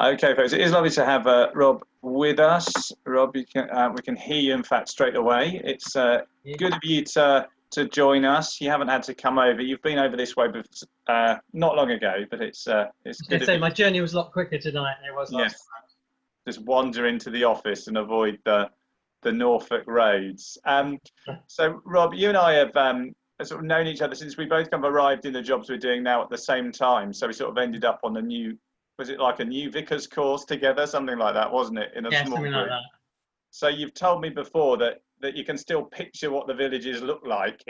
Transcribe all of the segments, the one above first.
Okay, folks, it is lovely to have Rob with us. Rob, we can hear you, in fact, straight away. It's good of you to join us. You haven't had to come over. You've been over this way not long ago, but it's good. I was going to say, my journey was a lot quicker tonight than it was last time. Just wander into the office and avoid the Norfolk roads. So, Rob, you and I have sort of known each other since we both kind of arrived in the jobs we're doing now at the same time. So we sort of ended up on was it like a new vicar's course together, something like that, wasn't it? In a small something group. like that. So you've told me before that you can still picture what the villages look like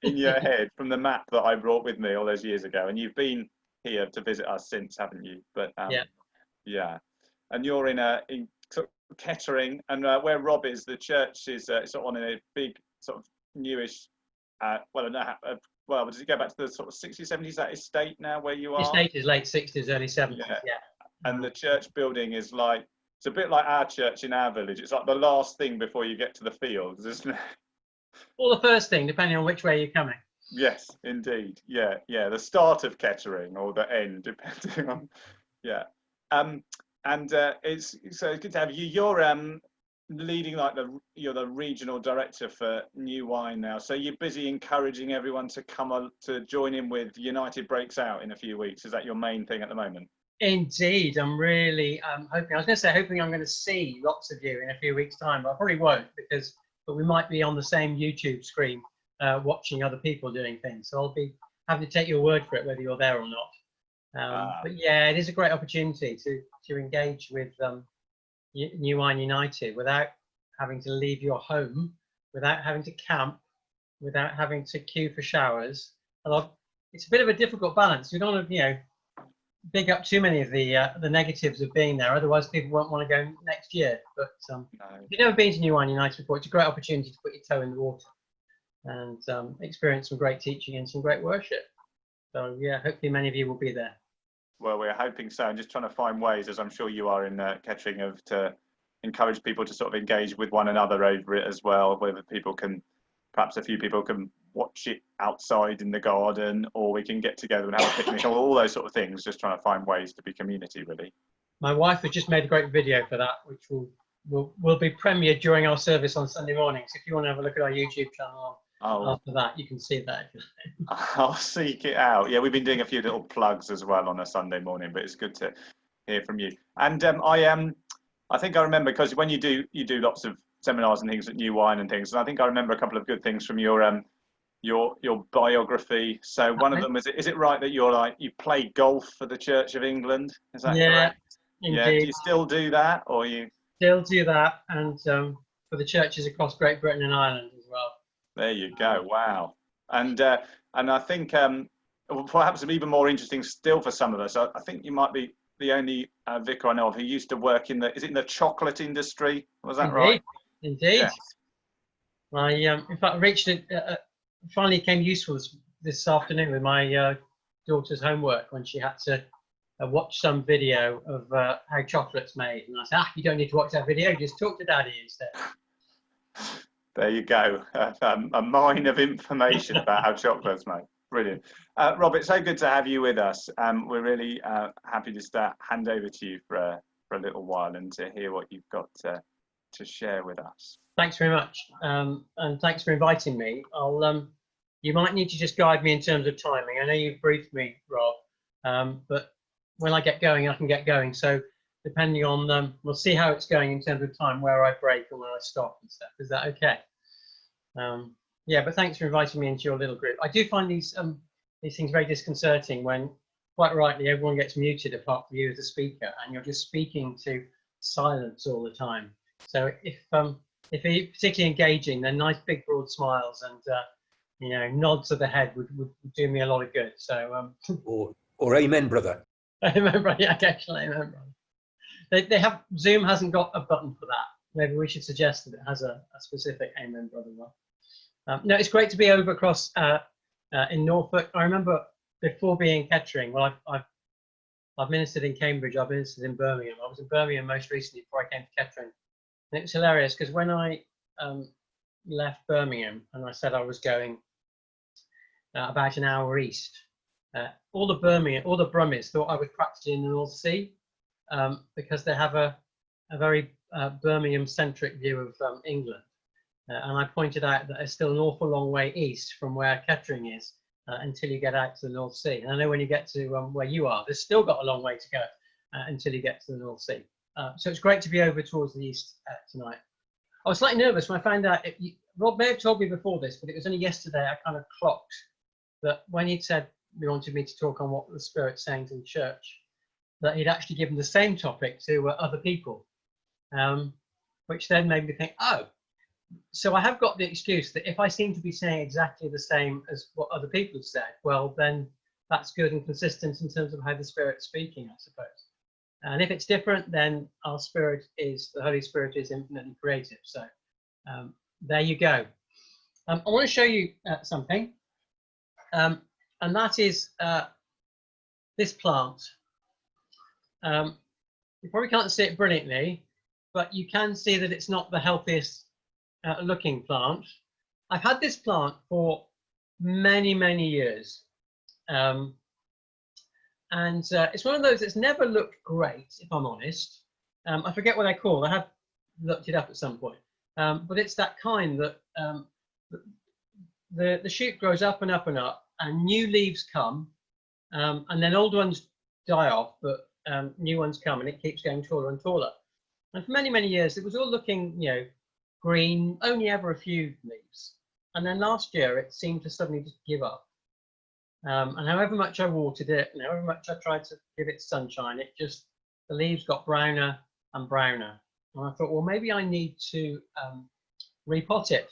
in your head from the map that I brought with me all those years ago. And you've been here to visit us since, haven't you? But yeah. And you're in sort of Kettering, and where Rob is, the church is sort of on a big sort of newish. Well, does it go back to the sort of 60s, 70s, that estate now where you are? Estate is late 60s, early 70s, yeah. And the church building is like, it's a bit like our church in our village. It's like the last thing before you get to the fields, isn't it? Or the first thing, depending on which way you're coming. Yes, indeed. Yeah. The start of Kettering or the end, depending on, it's good to have you. You're leading you're the regional director for New Wine now. So you're busy encouraging everyone to come to join in with United Breaks Out in a few weeks. Is that your main thing at the moment? Indeed, I'm really hoping. I was going to say hoping I'm going to see lots of you in a few weeks' time, but I probably won't but we might be on the same YouTube screen watching other people doing things. So I'll be having to take your word for it whether you're there or not. But yeah, it is a great opportunity to engage with New Wine United without having to leave your home, without having to camp, without having to queue for showers. It's a bit of a difficult balance. We don't want to, big up too many of the negatives of being there. Otherwise, people won't want to go next year. But if you've never been to New Wine United before, it's a great opportunity to put your toe in the water and experience some great teaching and some great worship. So yeah, hopefully many of you will be there. Well, we're hoping so, and just trying to find ways, as I'm sure you are in Kettering, to encourage people to sort of engage with one another over it as well, whether perhaps a few people can watch it outside in the garden, or we can get together and have a picnic, or all those sort of things, just trying to find ways to be community, really. My wife has just made a great video for that, which will be premiered during our service on Sunday morning. So if you want to have a look at our YouTube channel, after that, you can see that. I'll seek it out. Yeah, we've been doing a few little plugs as well on a Sunday morning, but it's good to hear from you. And I think I remember, because when you do lots of seminars and things at New Wine and things, and I think I remember a couple of good things from your biography. So one of them is it right that you play golf for the Church of England? Is that correct? Indeed. Yeah. Do you still do that, or you still do that, and for the churches across Great Britain and Ireland as well. There you go. Wow. And I think perhaps even more interesting still for some of us, I think you might be the only vicar I know of who used to work in the chocolate industry. Was that right? Indeed. Yes. I in fact reached it. Finally came useful this afternoon with my daughter's homework when she had to watch some video of how chocolate's made, and I said, you don't need to watch that video, just talk to Daddy instead. There you go, a mine of information about how chocolate's made. Brilliant. Rob, it's so good to have you with us. We're really happy to hand over to you for a little while and to hear what you've got to share with us. Thanks very much, and thanks for inviting me. You might need to just guide me in terms of timing. I know you've briefed me, Rob, but when I get going, I can get going. So depending on, we'll see how it's going in terms of time, where I break and where I stop and stuff. Is that okay? Yeah, but thanks for inviting me into your little group. I do find these things very disconcerting when, quite rightly, everyone gets muted apart from you as a speaker, and you're just speaking to silence all the time. So if you're particularly engaging, then nice big broad smiles and nods of the head would do me a lot of good. So or amen, brother. Amen, brother. Yeah, occasionally, amen, brother. Zoom hasn't got a button for that. Maybe we should suggest that it has a specific amen, brother. No, it's great to be over across in Norfolk. I remember before being in Kettering. Well, I've ministered in Cambridge. I've ministered in Birmingham. I was in Birmingham most recently before I came to Kettering. And it was hilarious because when I left Birmingham and I said I was going about an hour east, all the Brummies thought I was practicing in the North Sea. because they have a very Birmingham-centric view of England. And I pointed out that it's still an awful long way east from where Kettering is until you get out to the North Sea. And I know when you get to where you are, there's still got a long way to go until you get to the North Sea. So it's great to be over towards the east tonight. I was slightly nervous when I found out, Rob may have told me before this, but it was only yesterday I kind of clocked that when he'd said he wanted me to talk on what the Spirit's saying to the church, that he'd actually given the same topic to other people, which then made me think, oh, so I have got the excuse that if I seem to be saying exactly the same as what other people have said, well, then that's good and consistent in terms of how the Spirit's speaking, I suppose. And if it's different, then our Spirit is, the Holy Spirit is infinitely creative. So there you go. I want to show you something, and that is this plant. You probably can't see it brilliantly, but you can see that it's not the healthiest looking plant. I've had this plant for many, many years. And it's one of those that's never looked great, if I'm honest. I forget what they're called. I have looked it up at some point. But it's that kind that the shoot grows up and up and up, and new leaves come, and then old ones die off, but new ones come, and it keeps getting taller and taller. And for many, many years, it was all looking, green, only ever a few leaves. And then last year, it seemed to suddenly just give up. And however much I watered it, and however much I tried to give it sunshine, the leaves got browner and browner. And I thought, well, maybe I need to repot it.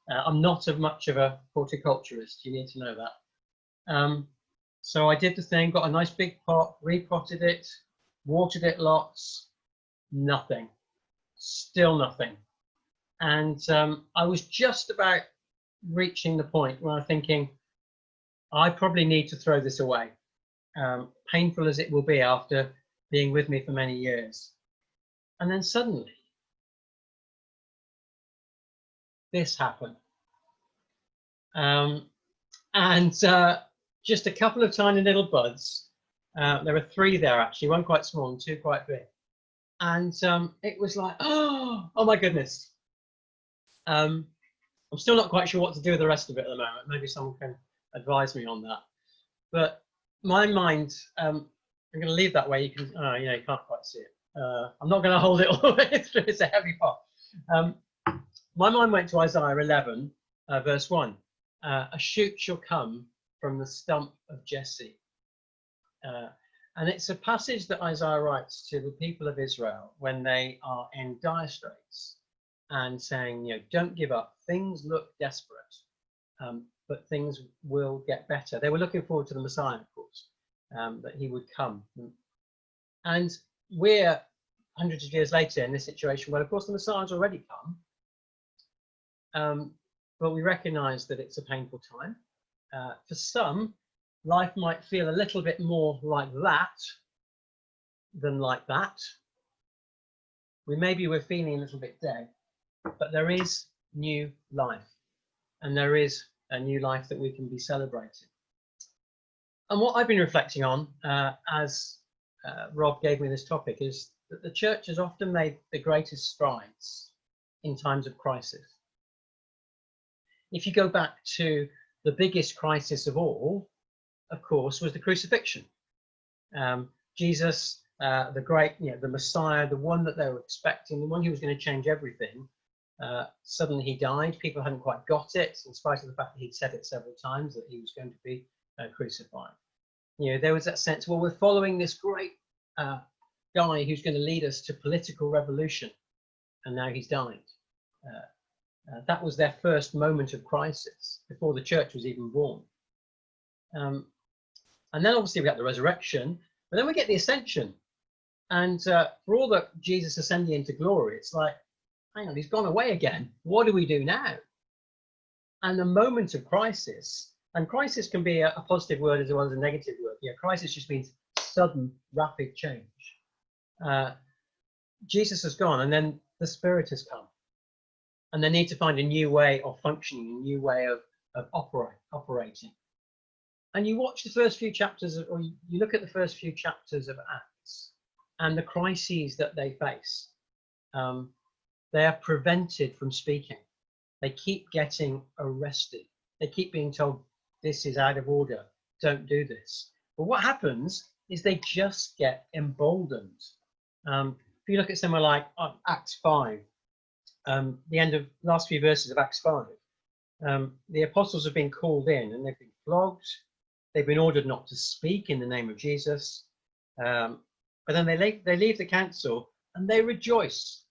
I'm not much of a horticulturist, you need to know that. So I did the thing, got a nice big pot, repotted it, watered it lots, nothing, still nothing. And I was just about reaching the point where I'm thinking, I probably need to throw this away, painful as it will be after being with me for many years. And then suddenly, this happened. Just a couple of tiny little buds. There were 3 there actually, one quite small and 2 quite big. And it was like, oh my goodness. I'm still not quite sure what to do with the rest of it at the moment. Maybe someone can advise me on that. But my mind, I'm going to leave that way. You can, you can't quite see it. I'm not going to hold it all the way through. It's a heavy pot. My mind went to Isaiah 11, verse 1. A shoot shall come from the stump of Jesse. And it's a passage that Isaiah writes to the people of Israel when they are in dire straits and saying, don't give up. Things look desperate, but things will get better. They were looking forward to the Messiah, of course, that he would come. And we're hundreds of years later in this situation where, of course, the Messiah's already come. But we recognize that it's a painful time. For some, life might feel a little bit more like that than like that. We're feeling a little bit dead, but there is new life, and there is a new life that we can be celebrating. And what I've been reflecting on as Rob gave me this topic is that the church has often made the greatest strides in times of crisis. If you go back to the biggest crisis of all, of course, was the crucifixion. Jesus, the great, the Messiah, the one that they were expecting, the one who was going to change everything, suddenly he died. People hadn't quite got it, in spite of the fact that he'd said it several times that he was going to be crucified. There was that sense, well, we're following this great guy who's going to lead us to political revolution, and now he's died. That was their first moment of crisis before the church was even born. And then obviously we got the resurrection, but then we get the ascension. And for all that Jesus ascending into glory, it's like, hang on, he's gone away again. What do we do now? And the moment of crisis, and crisis can be a positive word as well as a negative word. Crisis just means sudden, rapid change. Jesus has gone, and then the Spirit has come. And they need to find a new way of functioning, a new way of operating. And you watch the first few chapters, or you look at the first few chapters of Acts, and the crises that they face. They are prevented from speaking. They keep getting arrested. They keep being told, this is out of order, don't do this. But what happens is they just get emboldened. If you look at somewhere like Acts 5, the end of last few verses of Acts 5, the apostles have been called in and they've been flogged. They've been ordered not to speak in the name of Jesus. But then they leave the council and they rejoice.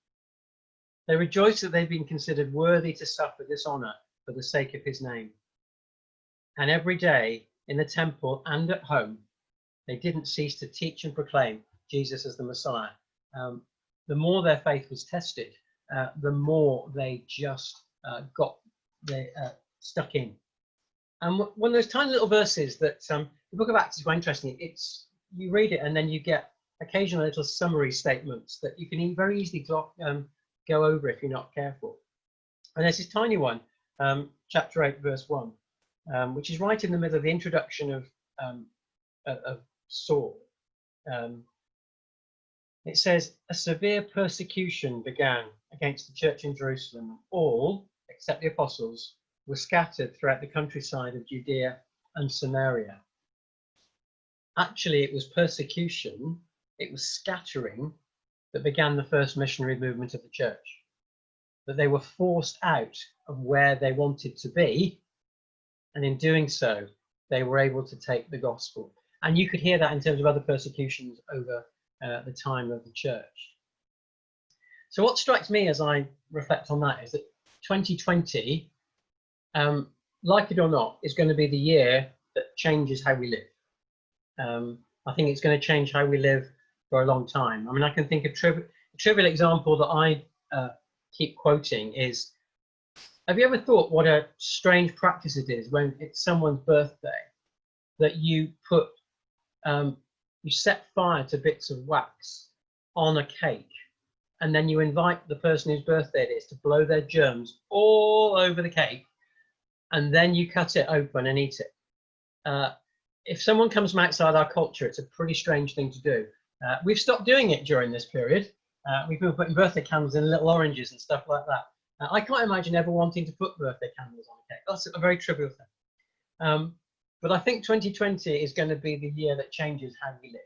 They rejoice that they've been considered worthy to suffer dishonor for the sake of his name. And every day in the temple and at home, they didn't cease to teach and proclaim Jesus as the Messiah. The more their faith was tested, the more they just got stuck in. And one of those tiny little verses that the book of Acts is quite interesting. You read it and then you get occasional little summary statements that you can very easily go over if you're not careful. And there's this tiny one, chapter 8, verse 1, which is right in the middle of the introduction of Saul. It says, a severe persecution began against the church in Jerusalem. All, except the apostles, were scattered throughout the countryside of Judea and Samaria. Actually, it was persecution, it was scattering that began the first missionary movement of the church. That they were forced out of where they wanted to be, and in doing so, they were able to take the gospel. And you could hear that in terms of other persecutions over the time of the church. So what strikes me as I reflect on that is that 2020, like it or not, is going to be the year that changes how we live. I think it's going to change how we live for a long time. I mean, I can think of a trivial example that I keep quoting is, have you ever thought what a strange practice it is when it's someone's birthday that you put, you set fire to bits of wax on a cake, and then you invite the person whose birthday it is to blow their germs all over the cake, and then you cut it open and eat it. If someone comes from outside our culture, it's a pretty strange thing to do. We've stopped doing it during this period. We've been putting birthday candles in little oranges and stuff like that. I can't imagine ever wanting to put birthday candles on a cake. That's a very trivial thing. But I think 2020 is going to be the year that changes how we live.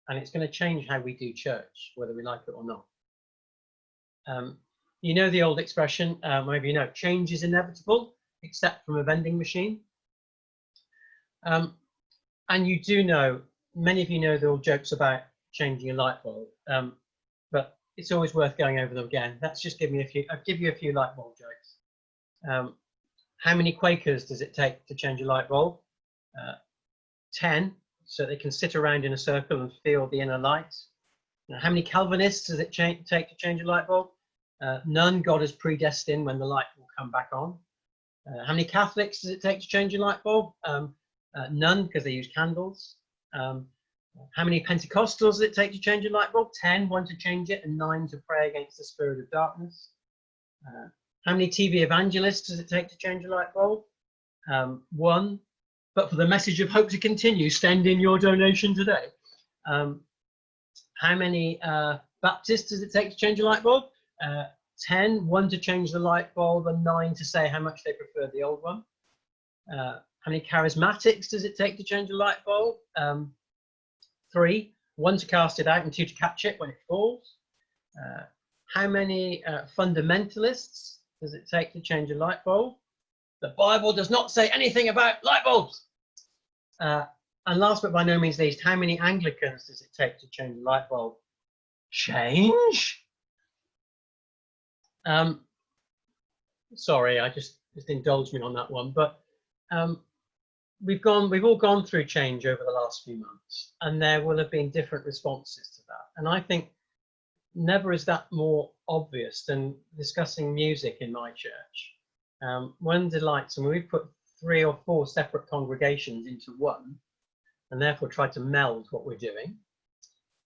And it's going to change how we do church, whether we like it or not. You know the old expression, maybe you know, change is inevitable, except from a vending machine. And you do know, many of you know the old jokes about changing a light bulb, but it's always worth going over them again. That's just give me a few. I'll give you a few light bulb jokes. How many Quakers does it take to change a light bulb? 10, so they can sit around in a circle and feel the inner light. Now, how many Calvinists does it take to change a light bulb? None. God is predestined when the light will come back on. How many Catholics does it take to change a light bulb? None, because they use candles. How many Pentecostals does it take to change a light bulb? 10, 1 to change it, and 9 to pray against the spirit of darkness. How many TV evangelists does it take to change a light bulb? 1. But for the message of hope to continue, send in your donation today. How many Baptists does it take to change a light bulb? 10, 1 to change the light bulb, and 9 to say how much they prefer the old one. How many charismatics does it take to change a light bulb? 3, 1 to cast it out and 2 to catch it when it falls. How many fundamentalists does it take to change a light bulb? The Bible does not say anything about light bulbs. And last but by no means least, how many Anglicans does it take to change a light bulb? Change? Sorry, I just indulge me on that one. But we've all gone through change over the last few months, and there will have been different responses to that. And I think never is that more obvious than discussing music in my church. One of the delights, and we've put 3 or 4 separate congregations into one, and therefore tried to meld what we're doing.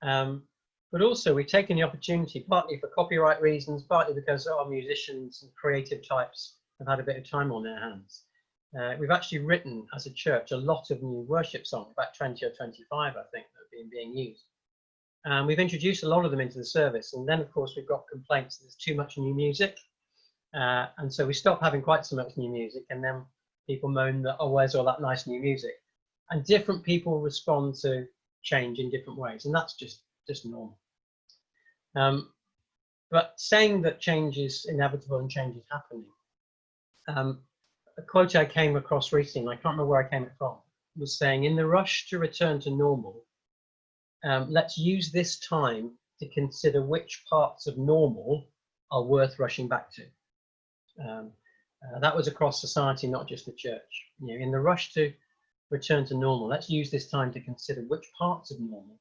But also we've taken the opportunity, partly for copyright reasons, partly because our musicians and creative types have had a bit of time on their hands. We've actually written, as a church, a lot of new worship songs, about 20 or 25, I think, that have been being used. We've introduced a lot of them into the service, and then of course we've got complaints that there's too much new music, and so we stop having quite so much new music, and then people moan that, oh, where's all that nice new music? And different people respond to change in different ways, and that's just normal. But saying that change is inevitable and change is happening, a quote I came across recently, and I can't remember where I came it from, was saying, in the rush to return to normal, let's use this time to consider which parts of normal are worth rushing back to. That was across society, not just the church. You know, in the rush to return to normal, let's use this time to consider which parts of normal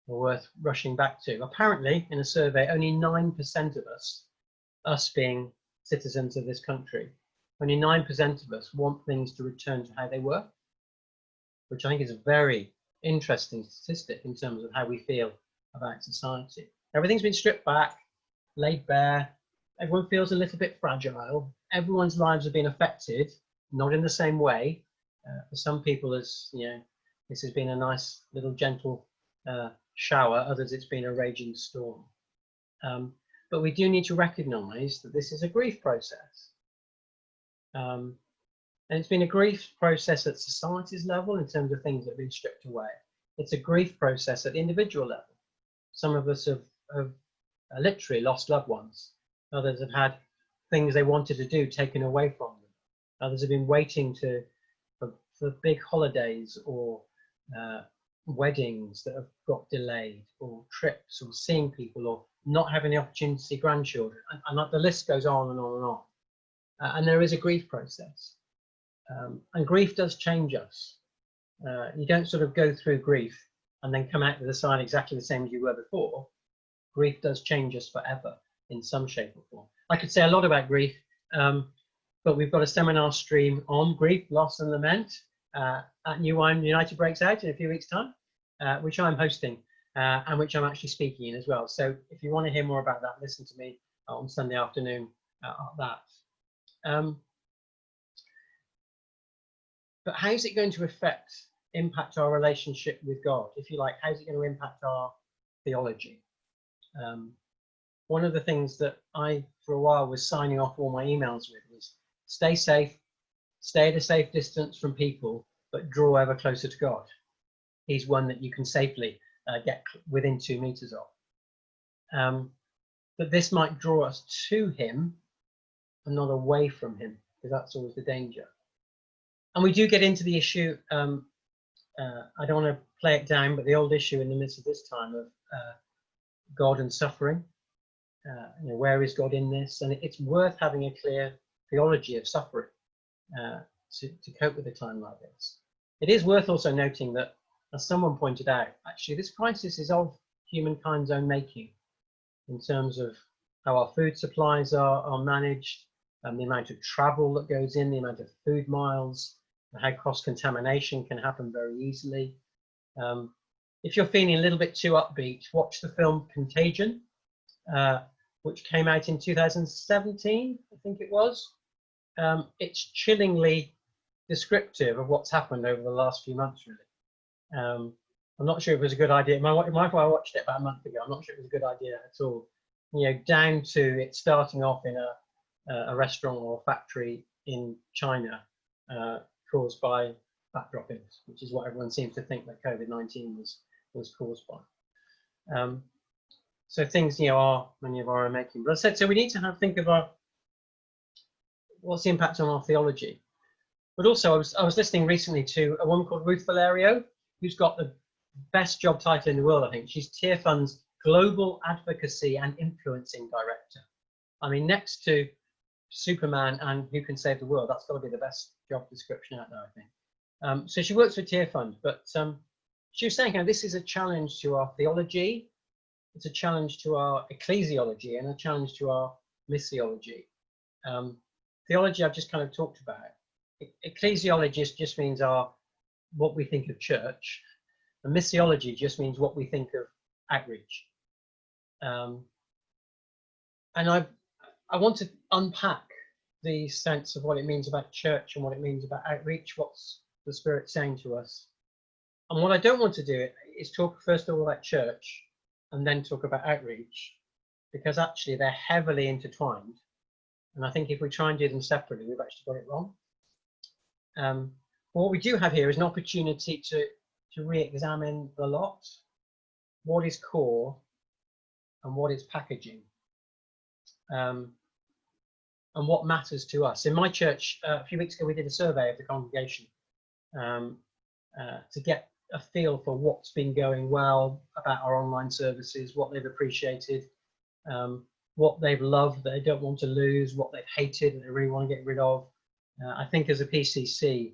are worth rushing back to. Apparently, in a survey, only 9% of us being citizens of this country, only 9% of us want things to return to how they were, which I think is a very interesting statistic in terms of how we feel about society. Everything's been stripped back, laid bare. Everyone feels a little bit fragile. Everyone's lives have been affected, not in the same way. For some people, as you know, this has been a nice little gentle shower. Others, it's been a raging storm. But we do need to recognise that this is a grief process. And it's been a grief process at society's level in terms of things that have been stripped away. It's a grief process at the individual level. Some of us have literally lost loved ones. Others have had things they wanted to do taken away from them. Others have been waiting for big holidays or weddings that have got delayed, or trips, or seeing people, or not having the opportunity to see grandchildren. And the list goes on and on and on. And there is a grief process. And grief does change us. You don't sort of go through grief and then come out the other side exactly the same as you were before. Grief does change us forever in some shape or form. I could say a lot about grief, but we've got a seminar stream on grief, loss and lament at New Wine United Breaks Out in a few weeks' time, which I'm hosting and which I'm actually speaking in as well. So if you want to hear more about that, listen to me on Sunday afternoon on that. But how is it going to impact our relationship with God? If you like, how is it going to impact our theology? One of the things that I, for a while, was signing off all my emails with was stay safe, stay at a safe distance from people, but draw ever closer to God. He's one that you can safely get within 2 meters of. But this might draw us to him and not away from him, because that's always the danger. And we do get into the issue, I don't want to play it down, but the old issue in the midst of this time of God and suffering. You know, where is God in this? And it's worth having a clear theology of suffering to cope with a time like this. It is worth also noting that, as someone pointed out, actually this crisis is of humankind's own making, in terms of how our food supplies are managed, the amount of travel that goes in, the amount of food miles, and how cross-contamination can happen very easily. If you're feeling a little bit too upbeat, watch the film Contagion, which came out in 2017, I think it was. It's chillingly descriptive of what's happened over the last few months, really. I'm not sure if it was a good idea. My wife, I watched it about a month ago. I'm not sure it was a good idea at all. You know, down to it starting off in a restaurant or a factory in China, caused by bat droppings, which is what everyone seems to think that COVID-19 was caused by. So things, you know, are many of our own making. But I said, so we need to think about what's the impact on our theology. But also, I was listening recently to a woman called Ruth Valerio, who's got the best job title in the world, I think. She's Tear Fund's Global Advocacy and Influencing Director. I mean, next to Superman and Who Can Save the World, that's got to be the best job description out there, I think. So she works for Tear Fund, but she was saying, you know, this is a challenge to our theology, it's a challenge to our ecclesiology, and a challenge to our missiology. Theology I've just kind of talked about. Ecclesiology just means what we think of church, and missiology just means what we think of outreach. And I want to unpack the sense of what it means about church and what it means about outreach, what's the Spirit saying to us. And what I don't want to do is talk first of all about church and then talk about outreach, because actually they're heavily intertwined. And I think if we try and do them separately, we've actually got it wrong. What we do have here is an opportunity to re-examine the lot, what is core and what is packaging, and what matters to us. In my church, a few weeks ago, we did a survey of the congregation to get a feel for what's been going well about our online services, what they've appreciated, what they've loved that they don't want to lose, what they've hated that they really want to get rid of. I think as a PCC,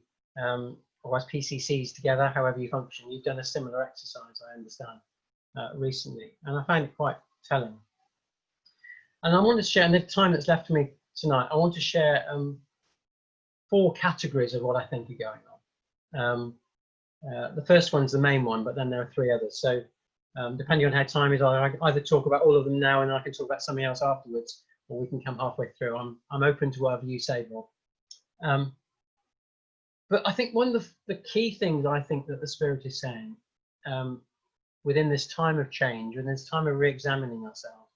or as PCCs together, however you function, you've done a similar exercise, I understand, recently, and I find it quite telling. And I want to share, in the time that's left for me tonight, I want to share 4 categories of what I think are going on. The first one's the main one, but then there are 3 others. So depending on how time is, I either talk about all of them now and I can talk about something else afterwards, or we can come halfway through. I'm open to whatever you say, Rob. But I think one of the key things I think that the Spirit is saying within this time of change, within this time of re-examining ourselves,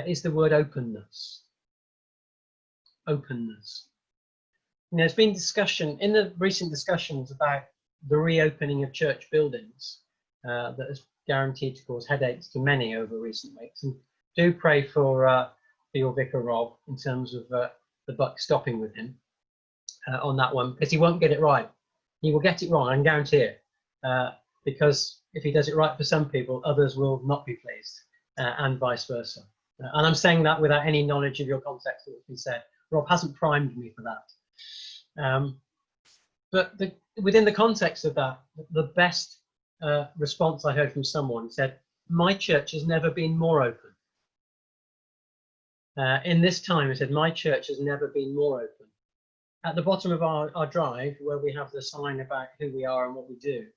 is the word openness. Openness. You know, there's been discussion in the recent discussions about the reopening of church buildings that has guaranteed to cause headaches to many over recent weeks. And do pray for your vicar Rob in terms of the buck stopping with him on that one, because he won't get it right. He will get it wrong, I can guarantee it, because if he does it right for some people, others will not be pleased, and vice versa. And I'm saying that without any knowledge of your context of what's been said. Rob hasn't primed me for that. But within the context of that, the best response I heard from someone said, my church has never been more open. In this time, he said, my church has never been more open. At the bottom of our drive, where we have the sign about who we are and what we do,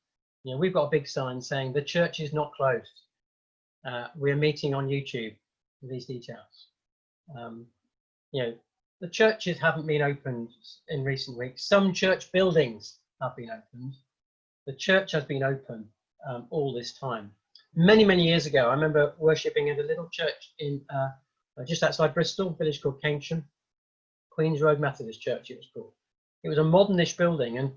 you know, we've got a big sign saying the church is not closed. We're meeting on YouTube for these details. You know, the churches haven't been opened in recent weeks. Some church buildings have been opened. The church has been open all this time. Many, many years ago, I remember worshipping at a little church in just outside Bristol, a village called Kettering, Queen's Road Methodist Church it was called. It was a modernish building, and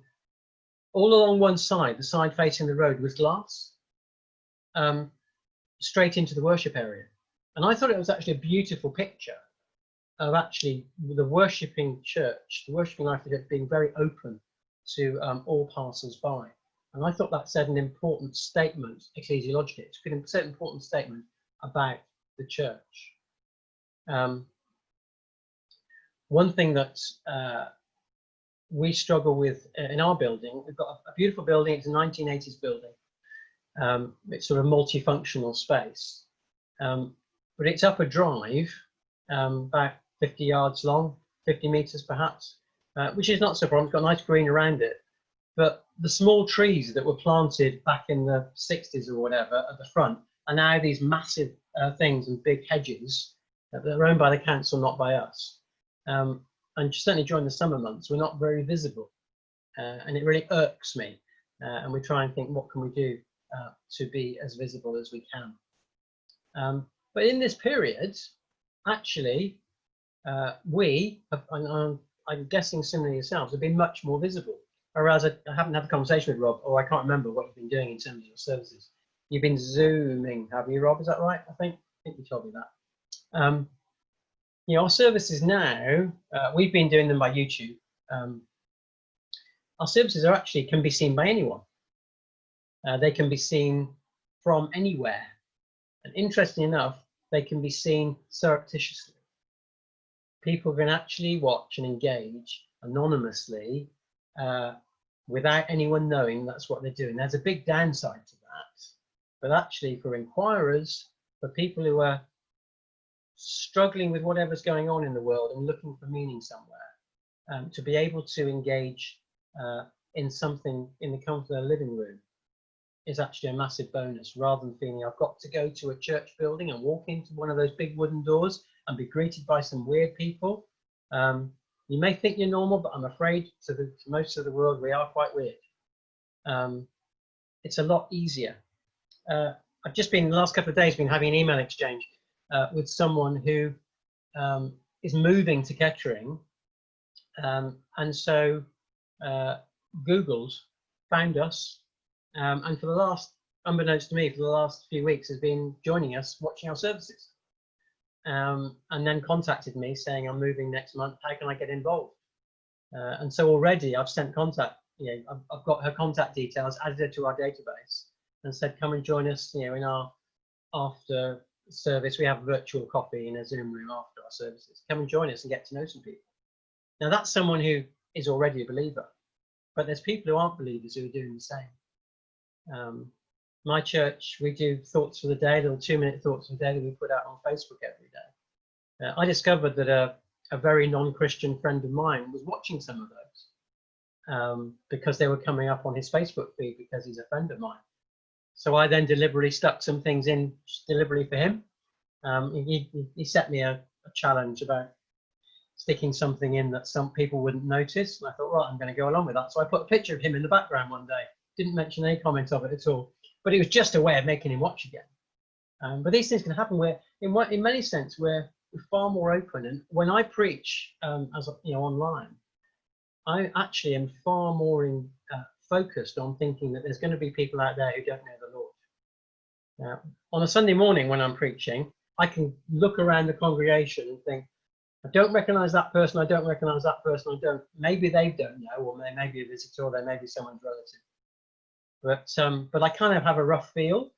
all along one side, the side facing the road, was glass, straight into the worship area. And I thought it was actually a beautiful picture of actually the worshipping church, the worshipping life of the church being very open to all passers-by. And I thought that said an important statement, ecclesiologically, it said an important statement about the church. One thing that we struggle with in our building, we've got a beautiful building, it's a 1980s building. It's sort of multifunctional space, but it's up a drive about 50 yards long, 50 meters perhaps, which is not so problem. It's got nice green around it. But the small trees that were planted back in the 60s or whatever at the front are now these massive things and big hedges that are owned by the council, not by us. And certainly during the summer months, we're not very visible. And it really irks me. And we try and think, what can we do to be as visible as we can? But in this period, actually, we, and I'm guessing similarly yourselves, have been much more visible. Whereas I haven't had a conversation with Rob, or I can't remember what you've been doing in terms of your services. You've been Zooming, have you, Rob? Is that right? I think you told me that. You know, our services now, we've been doing them by YouTube. Our services are actually can be seen by anyone. They can be seen from anywhere. And interestingly enough, they can be seen surreptitiously. People can actually watch and engage anonymously without anyone knowing that's what they're doing. There's a big downside to that. But actually for inquirers, for people who are struggling with whatever's going on in the world and looking for meaning somewhere, to be able to engage in something in the comfort of their living room is actually a massive bonus, rather than feeling I've got to go to a church building and walk into one of those big wooden doors and be greeted by some weird people. You may think you're normal, but I'm afraid to most of the world, we are quite weird. It's a lot easier. I I've just been, the last couple of days, been having an email exchange with someone who is moving to Kettering. And so Googled, found us, and for the last, unbeknownst to me, for the last few weeks has been joining us, watching our services. And then contacted me saying, I'm moving next month, how can I get involved? And so already I've sent contact, I've got her contact details, added her to our database, and said, come and join us, in our after service. We have a virtual coffee in a Zoom room after our services. Come and join us and get to know some people. Now that's someone who is already a believer, but there's people who aren't believers who are doing the same. My church, we do thoughts for the day, little 2-minute thoughts for the day that we put out on Facebook every day. I discovered that a very non-Christian friend of mine was watching some of those because they were coming up on his Facebook feed because he's a friend of mine. So I then deliberately stuck some things in deliberately for him. He set me a challenge about sticking something in that some people wouldn't notice. And I thought, right, I'm going to go along with that. So I put a picture of him in the background one day. Didn't mention any comment of it at all. But it was just a way of making him watch again. But these things can happen where, in many sense, we're far more open. And when I preach, online, I actually am far more focused on thinking that there's going to be people out there who don't know the Lord. On a Sunday morning when I'm preaching, I can look around the congregation and think, I don't recognize that person, I don't recognize that person, I don't. Maybe they don't know, or they may be a visitor, or they may be someone's relative. But I kind of have a rough feel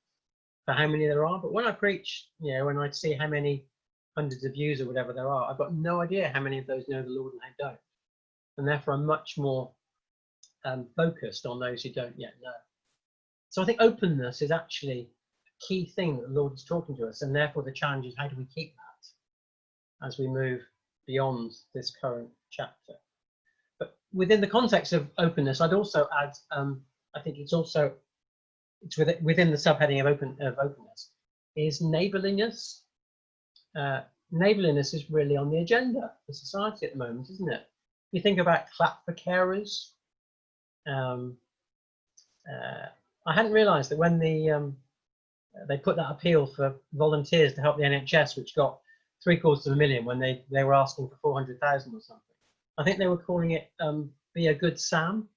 for how many there are. But when I preach, when I see how many hundreds of views or whatever there are, I've got no idea how many of those know the Lord and how don't. And therefore, I'm much more focused on those who don't yet know. So I think openness is actually a key thing that the Lord is talking to us, and therefore the challenge is, how do we keep that as we move beyond this current chapter? But within the context of openness, I'd also add, I think it's within the subheading of openness, is neighbourliness. Neighbourliness is really on the agenda for society at the moment, isn't it? You think about clap for carers. I hadn't realised that when they put that appeal for volunteers to help the NHS, which got $750,000 when they were asking for 400,000 or something. I think they were calling it "Be a Good Sam."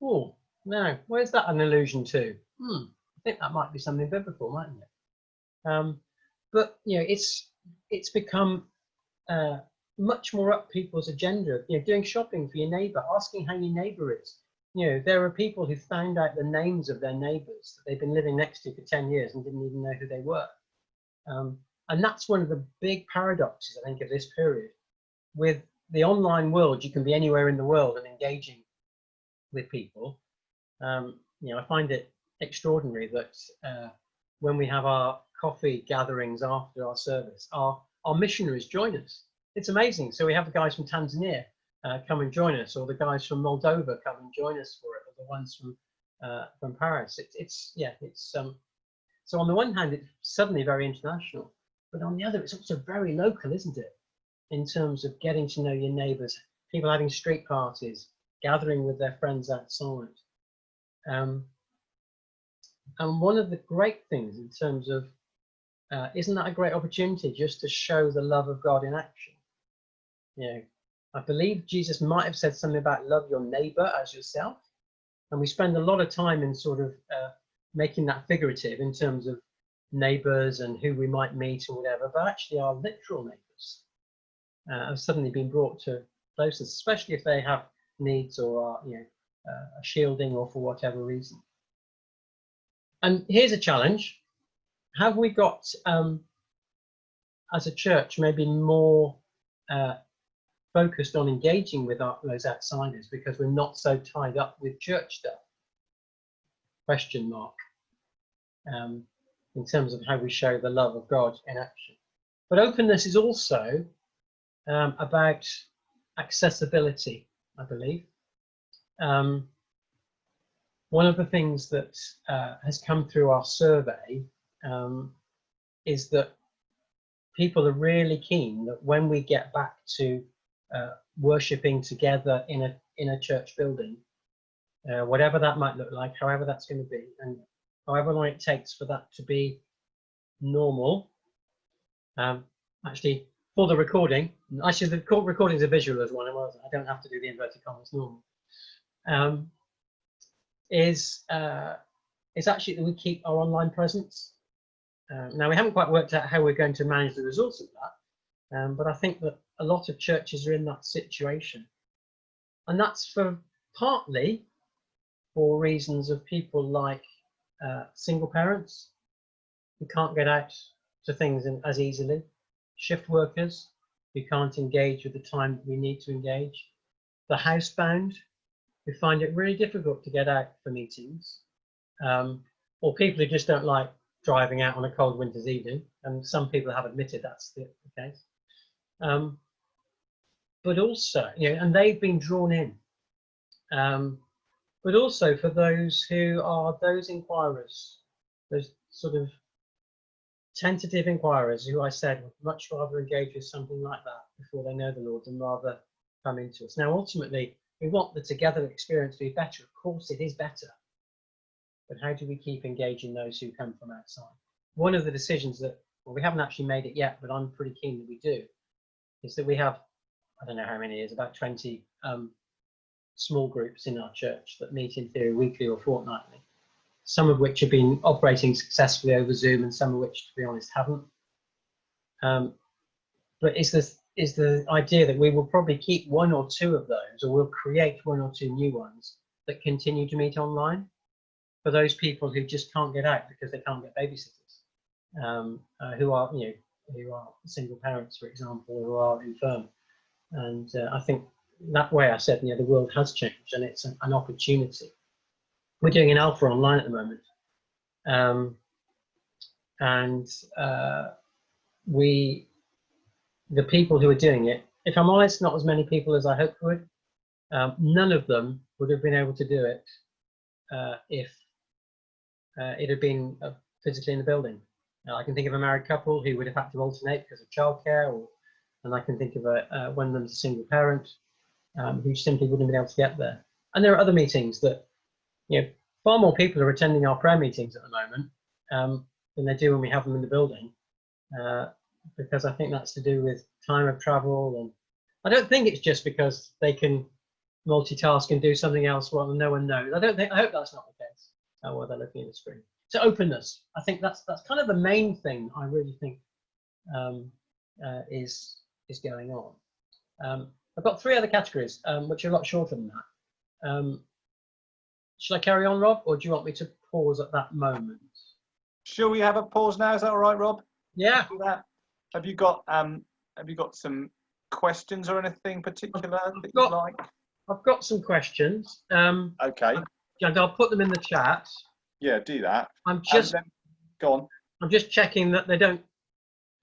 Oh, no, where's that an allusion to? I think that might be something biblical, mightn't it? But it's become much more up people's agenda. Doing shopping for your neighbour, asking how your neighbour is. There are people who found out the names of their neighbours that they've been living next to for 10 years and didn't even know who they were. And that's one of the big paradoxes, I think, of this period. With the online world, you can be anywhere in the world and engaging with people. I find it extraordinary that when we have our coffee gatherings after our service, our missionaries join us. It's amazing. So we have the guys from Tanzania come and join us, or the guys from Moldova come and join us for it, or the ones from Paris. So on the one hand, it's suddenly very international, but on the other, it's also very local, isn't it? In terms of getting to know your neighbours, people having street parties, gathering with their friends outside. And one of the great things in terms of, isn't that a great opportunity just to show the love of God in action? I believe Jesus might have said something about love your neighbour as yourself. And we spend a lot of time in sort of making that figurative in terms of neighbours and who we might meet or whatever, but actually our literal neighbours have suddenly been brought to closeness, especially if they have needs or are shielding or for whatever reason. And here's a challenge. Have we got, as a church, maybe more focused on engaging with those outsiders because we're not so tied up with church stuff? Question mark. In terms of how we show the love of God in action. But openness is also about accessibility, I believe. One of the things that has come through our survey is that people are really keen that when we get back to worshipping together in a church building, whatever that might look like, however that's going to be, and however long it takes for that to be normal. Actually, for the recording, actually the recording is a visual as well. I don't have to do the inverted commas normal. Is actually that we keep our online presence. Now, we haven't quite worked out how we're going to manage the results of that, but I think that a lot of churches are in that situation. And that's partly for reasons of people like single parents who can't get out to things as easily, shift workers who can't engage with the time that we need to engage, the housebound who find it really difficult to get out for meetings, or people who just don't like driving out on a cold winter's evening, and some people have admitted that's the case. But also, and they've been drawn in. But also for those who are those inquirers, those sort of tentative inquirers who I said would much rather engage with something like that before they know the Lord than rather come into us. Now, ultimately, we want the together experience to be better. Of course, it is better. But how do we keep engaging those who come from outside? One of the decisions that, well, we haven't actually made it yet, but I'm pretty keen that we do, is that we have, I don't know how many it is, about 20 small groups in our church that meet in theory weekly or fortnightly, some of which have been operating successfully over Zoom and some of which, to be honest, haven't. But is the idea that we will probably keep one or two of those, or we'll create one or two new ones that continue to meet online for those people who just can't get out because they can't get babysitters, who are single parents, for example, who are infirm. And I think that way I said, the world has changed and it's an opportunity. We're doing an alpha online at the moment. The people who are doing it, if I'm honest, not as many people as I hoped would. None of them would have been able to do it if it had been physically in the building. I can think of a married couple who would have had to alternate because of childcare, and I can think of one of them's a single parent who simply wouldn't have been able to get there. And there are other meetings that, far more people are attending our prayer meetings at the moment than they do when we have them in the building, because I think that's to do with time of travel, and I don't think it's just because they can multitask and do something else while no one knows. I hope that's not the case while they're looking at the screen. So openness, I think that's kind of the main thing I really think is going on. I've got 3 other categories which are a lot shorter than that. Should I carry on, Rob, or do you want me to pause at that moment? Shall we have a pause now? Is that all right, Rob? Yeah. Have you got some questions or anything particular that you'd like? I've got some questions. Okay. I'll put them in the chat. Yeah, do that. Go on. I'm just checking that they're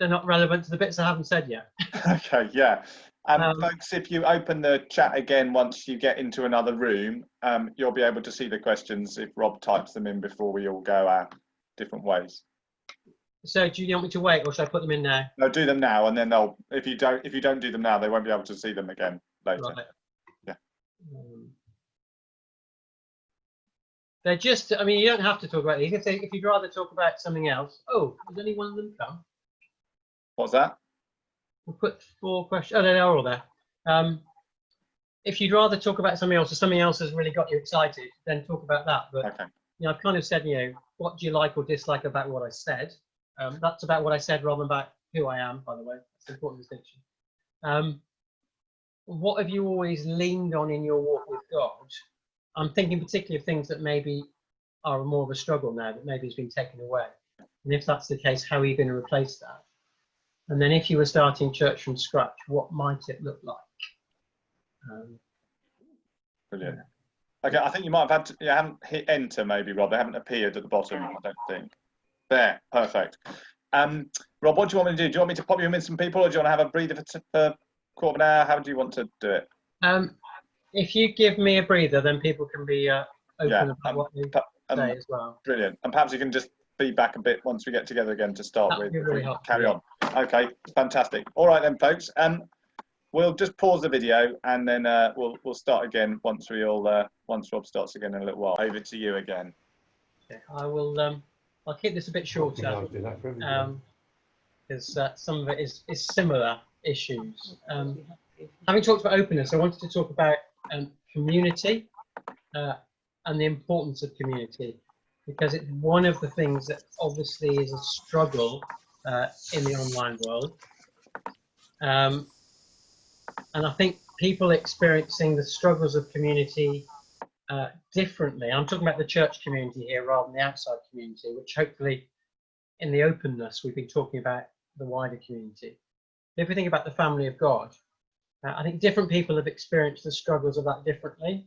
not relevant to the bits I haven't said yet. Okay, yeah. Folks, if you open the chat again once you get into another room, you'll be able to see the questions if Rob types them in before we all go our different ways. So do you want me to wait, or should I put them in now? No, do them now, and then if you don't do them now, they won't be able to see them again later. Right. Yeah. They're just, you don't have to talk about these. If you'd rather talk about something else. Oh, has any one of them come? What's that? We'll put 4 questions. Oh, they are all there. If you'd rather talk about something else, or something else has really got you excited, then talk about that. But okay. I've kind of said, what do you like or dislike about what I said? That's about what I said rather than about who I am, by the way. That's an important distinction. What have you always leaned on in your walk with God? I'm thinking particularly of things that maybe are more of a struggle now, that maybe has been taken away. And if that's the case, how are you going to replace that? And then if you were starting church from scratch, what might it look like? Brilliant. Yeah. Okay, I think you might have you haven't hit enter maybe, Rob. They haven't appeared at the bottom, I don't think. There, perfect. Rob, what do you want me to do? Do you want me to pop you in with some people, or do you want to have a breather for a quarter of an hour? How do you want to do it? If you give me a breather, then people can be open about what they say as well. Brilliant. And perhaps you can just feedback a bit once we get together again to start with. Really carry on. Okay, fantastic. All right then, folks. We'll just pause the video and then we'll start again once Rob starts again in a little while. Over to you again. Okay, I will. I'll keep this a bit shorter I'll do that for everybody. because some of it is similar issues. Having talked about openness, I wanted to talk about community and the importance of community, because it's one of the things that obviously is a struggle in the online world. And I think people experiencing the struggles of community differently. I'm talking about the church community here rather than the outside community, which hopefully in the openness we've been talking about the wider community. If we think about the family of God, I think different people have experienced the struggles of that differently.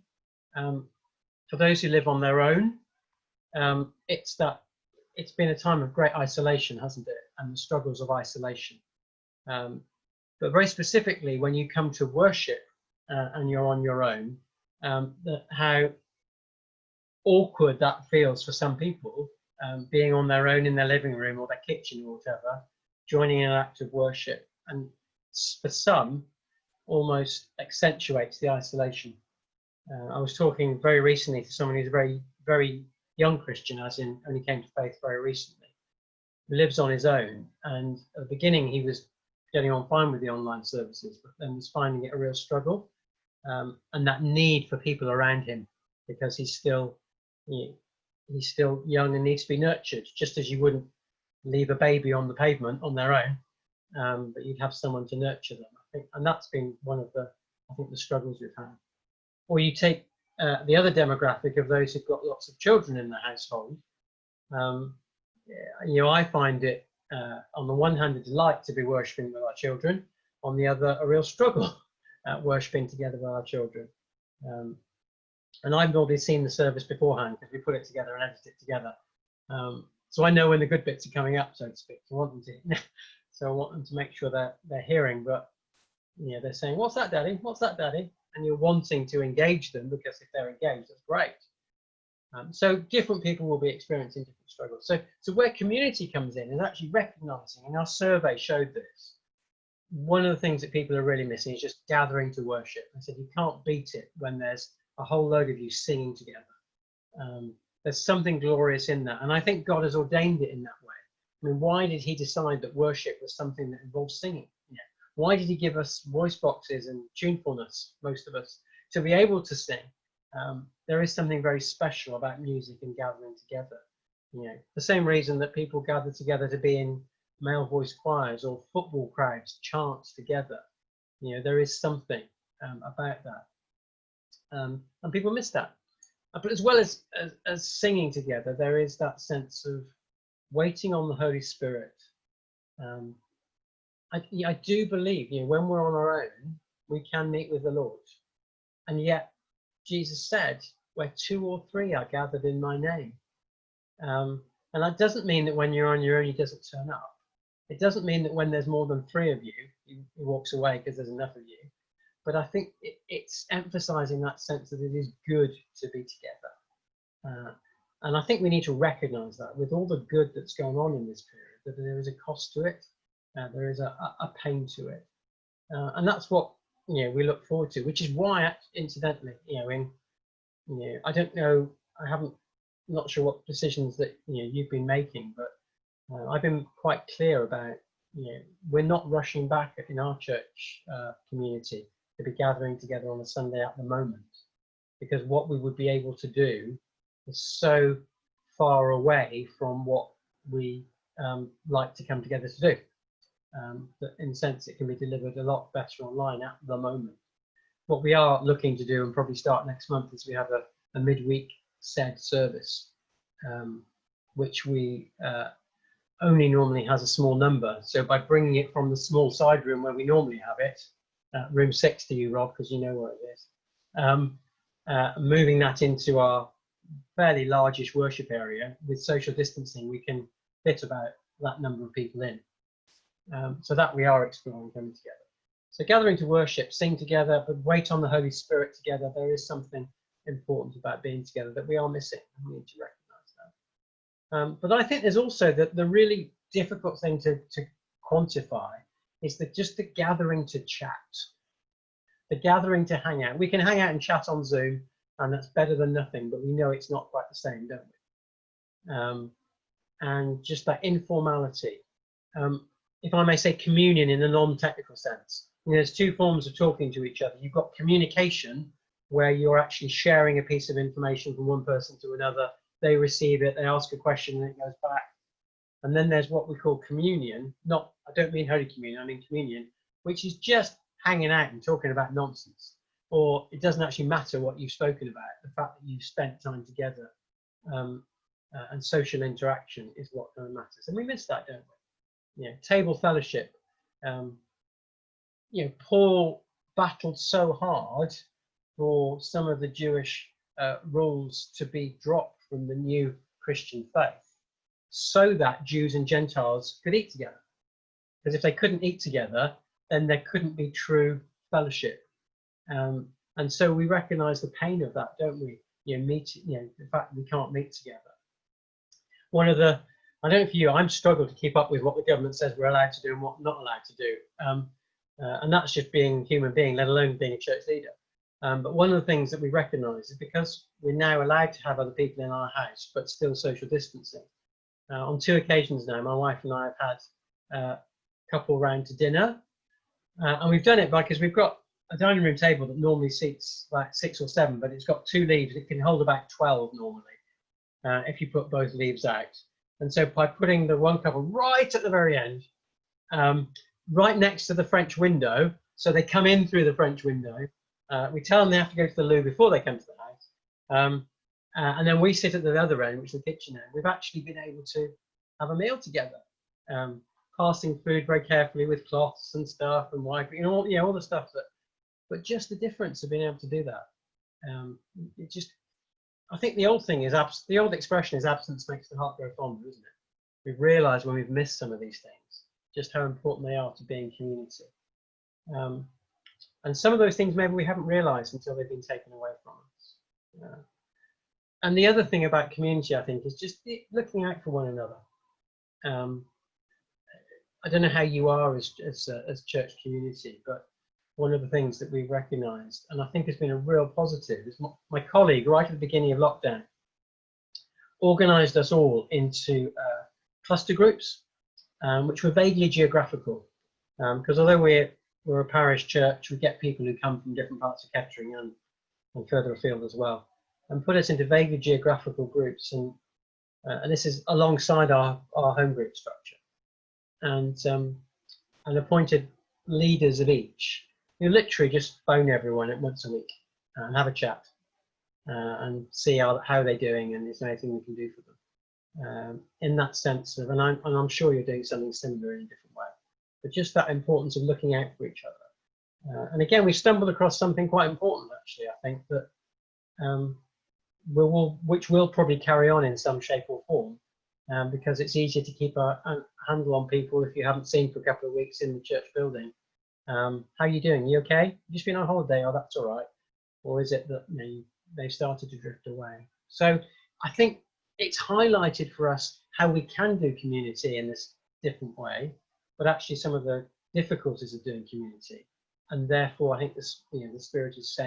For those who live on their own, it's been a time of great isolation, hasn't it? And the struggles of isolation. But very specifically, when you come to worship and you're on your own, how awkward that feels for some people, being on their own in their living room or their kitchen or whatever, joining in an act of worship. And for some, almost accentuates the isolation. I was talking very recently to someone who's a very, very young Christian, as in only came to faith very recently, who lives on his own. And at the beginning, he was getting on fine with the online services, but then was finding it a real struggle, and that need for people around him, because he's still young and needs to be nurtured, just as you wouldn't leave a baby on the pavement on their own, but you'd have someone to nurture them. I think, and that's been one of the struggles we've had. Or you take the other demographic of those who've got lots of children in the household. I find it, on the one hand, a delight to be worshipping with our children. On the other, a real struggle at worshipping together with our children. And I've already seen the service beforehand because we put it together and edit it together. So I know when the good bits are coming up, so to speak. So I want them to make sure they're hearing, but they're saying, "What's that, Daddy? What's that, Daddy?" And you're wanting to engage them, because if they're engaged, that's great. So different people will be experiencing different struggles. So where community comes in is actually recognizing, and our survey showed this, one of the things that people are really missing is just gathering to worship. I said you can't beat it when there's a whole load of you singing together. There's something glorious in that, and I think God has ordained it in that way. I mean, why did he decide that worship was something that involves singing? Why did he give us voice boxes and tunefulness, most of us, to be able to sing? There is something very special about music and gathering together. The same reason that people gather together to be in male voice choirs or football crowds chant together. There is something about that. And people miss that. But as well as singing together, there is that sense of waiting on the Holy Spirit. I do believe, when we're on our own, we can meet with the Lord. And yet, Jesus said, where 2 or 3 are gathered in my name. And that doesn't mean that when you're on your own, he doesn't turn up. It doesn't mean that when there's more than 3 of you, he walks away because there's enough of you. But I think it's emphasizing that sense that it is good to be together. And I think we need to recognize that with all the good that's going on in this period, that there is a cost to it. There is a pain to it. And that's what we look forward to, which is why, incidentally, I don't know, not sure what decisions that you've been making, but I've been quite clear about we're not rushing back in our church community to be gathering together on a Sunday at the moment, because what we would be able to do is so far away from what we like to come together to do. That in a sense it can be delivered a lot better online at the moment. What we are looking to do, and probably start next month, is we have a midweek said service, which we only normally has a small number. So by bringing it from the small side room where we normally have it, room 6 to you, Rob, because you know where it is, moving that into our fairly largish worship area with social distancing, we can fit about that number of people in. So that we are exploring coming together. So gathering to worship, sing together, but wait on the Holy Spirit together. There is something important about being together that we are missing, and we need to recognize that. But I think there's also the really difficult thing to quantify is that just the gathering to chat, the gathering to hang out. We can hang out and chat on Zoom, and that's better than nothing, but we know it's not quite the same, don't we? and just that informality. If I may say, communion in a non-technical sense. You know, there's two forms of talking to each other. You've got communication, where you're actually sharing a piece of information from one person to another. They receive it, they ask a question, and it goes back. And then there's what we call communion. Not, I don't mean Holy Communion, I mean communion, which is just hanging out and talking about nonsense. Or it doesn't actually matter what you've spoken about. The fact that you've spent time together and social interaction is what kind of matters. And we miss that, don't we? You know, table fellowship. You know, Paul battled so hard for some of the Jewish rules to be dropped from the new Christian faith, so that Jews and Gentiles could eat together. Because if they couldn't eat together, then there couldn't be true fellowship. And so we recognise the pain of that, don't we? You know, the fact that we can't meet together. One of the, I don't know if you, I'm struggling to keep up with what the government says we're allowed to do and what not allowed to do. And that's just being a human being, let alone being a church leader. But one of the things that we recognise is because we're now allowed to have other people in our house, but still social distancing. On 2 occasions now, my wife and I have had a couple round to dinner. And we've done it because we've got a dining room table that normally seats like 6 or 7, but it's got 2 leaves. It can hold about 12 normally, if you put both leaves out. And so by putting the one couple right at the very end, right next to the French window, so they come in through the French window, we tell them they have to go to the loo before they come to the house. And then we sit at the other end, which is the kitchen end. We've actually been able to have a meal together, passing food very carefully with cloths and stuff and wiping, all the stuff that. But just the difference of being able to do that. It just, I think the old thing is the old expression is absence makes the heart grow fonder, isn't it? We've realised when we've missed some of these things just how important they are to being community. And some of those things maybe we haven't realised until they've been taken away from us. And the other thing about community, I think, is just looking out for one another. I don't know how you are as church community, but one of the things that we've recognised, and I think has been a real positive, is my colleague right at the beginning of lockdown organised us all into cluster groups, which were vaguely geographical. Because although we're a parish church, we get people who come from different parts of Kettering and further afield as well, and put us into vaguely geographical groups. And this is alongside our home group structure, and appointed leaders of each. You literally just phone everyone at once a week and have a chat and see how they're doing and is there anything we can do for them. In that sense of, and I'm sure you're doing something similar in a different way, but just that importance of looking out for each other. And again, we stumbled across something quite important, actually, I think, that which will probably carry on in some shape or form, because it's easier to keep a handle on people if you haven't seen for a couple of weeks in the church building. How are you doing? You okay? You just been on holiday? Oh, that's all right. Or is it that they've started to drift away? So I think it's highlighted for us how we can do community in this different way, but actually some of the difficulties of doing community. And therefore, I think this, the Spirit is